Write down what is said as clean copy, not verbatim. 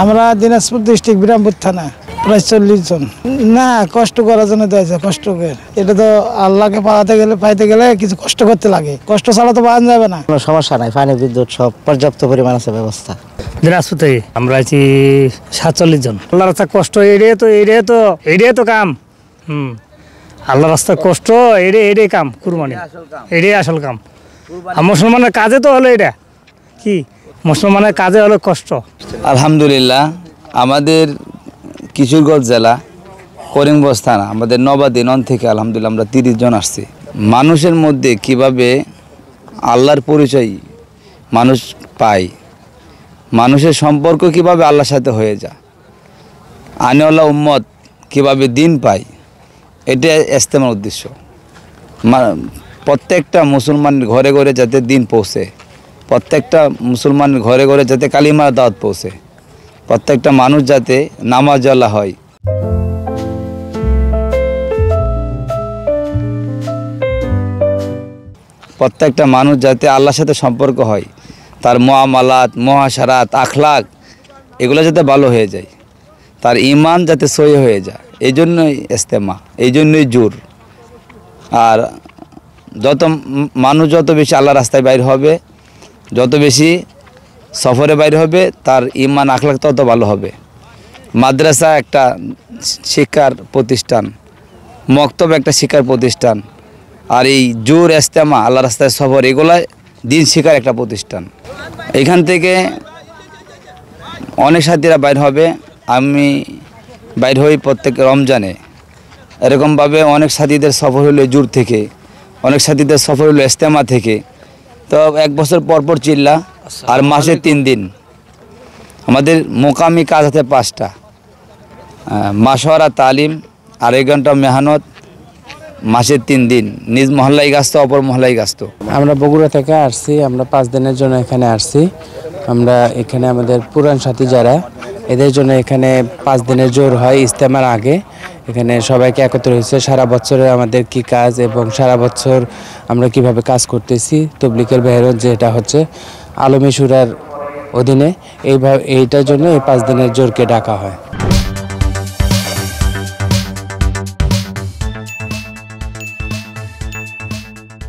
আমরা দিনাজপুর ডিস্ট্রিক্ট বিরামপুর থানা প্রায় 40 জন। না, কষ্ট করার জন্য দিয়েছে, কষ্ট করে। এটা তো আল্লাহকে পাইতে গেলে কিছু কষ্ট করতে লাগে, কষ্ট ছাড়া তো পাওয়া যাবে না। কোনো সমস্যা নাই, পানি বিদ্যুৎ সব পর্যাপ্ত পরিমাণ আছে ব্যবস্থা। দিনাজপুর থেকে আমরা আছি 47 জন। আল্লাহ রাস্তা কষ্ট, এড়িয়ে তো কাম। আল্লাহ রাস্তা কষ্ট, এড়িয়ে কাম, কুরবানি এড়িয়ে আসল কাম। আর মুসলমানের কাজে তো হলো এটা কি, মুসলমানের কাজে হলো কষ্ট। আলহামদুলিল্লাহ, আমাদের কিশোরগঞ্জ জেলা করিমগঞ্জ থানা আমাদের নবাদিনন থেকে আলহামদুলিল্লাহ আমরা 30 জন আসছি। মানুষের মধ্যে কিভাবে আল্লাহর পরিচয় মানুষ পায়, মানুষের সম্পর্ক কিভাবে আল্লাহর সাথে হয়ে যায়, আনেওয়ালা উম্মত কিভাবে দিন পায়, এটা ইজতেমার উদ্দেশ্য। প্রত্যেকটা মুসলমানের ঘরে ঘরে যাতে দিন পৌঁছে, প্রত্যেকটা মুসলমানের ঘরে ঘরে যাতে কালিমার দাওয়াত পৌঁছে, প্রত্যেকটা মানুষ যাতে নামাজওয়ালা হয়। প্রত্যেকটা মানুষ যাতে আল্লাহর সাথে সম্পর্ক হয়, তার মুআমালাত, মুআশারাত, আখলাক এগুলো যাতে ভালো হয়ে যায়, তার ঈমান যাতে সহি হয়ে যায়। এই জন্যই ইজতেমা, এই জন্যই জোর। আর মানুষ যত বেশি আল্লাহর রাস্তায় বাইর হবে, যত বেশি সফরে বাইর হবে, তার ঈমান আখলাক তত ভালো হবে। মাদ্রাসা একটা শিক্ষার প্রতিষ্ঠান, মক্তব একটা শিক্ষার প্রতিষ্ঠান, আর এই জোর ইজতেমা আল্লাহর রাস্তায় সফর এগুলো দিন শিক্ষার একটা প্রতিষ্ঠান। এখান থেকে অনেক সাথীরা বাইর হবে। আমি বাইর হই প্রত্যেক রমজানে। এরকমভাবে অনেক সাথীদের সফর হলো জোর থেকে, অনেক সাথীদের সফর হলো ইজতেমা থেকে। তো 1 বছর পর চিল্লা, আর মাসে 3 দিন। আমাদের মোকামি কাজ আছে 5টা, মাসওয়ারা তালিম, আর 1 ঘন্টা মেহনত, মাসে 3 দিন। নিজ মহল্লায় গাছতো, অপর মহল্লায় গাছতো। আমরা বগুড়া থেকে আসছি, আমরা 5 দিনের জন্য এখানে আসছি। আমরা এখানে আমাদের পুরান সাথী যারা, এদের জন্য এখানে 5 দিনের জোর হয় ইজতেমার আগে। এখানে সবাইকে একত্র হয়েছে, সারা বছরে আমাদের কি কাজ এবং সারা বছর আমরা কিভাবে কাজ করতেছি, তবলিগের মেহনত যেটা হচ্ছে আলমী শুরার অধীনে, এইটার জন্য এই 5 দিনের জোরকে ডাকা হয়।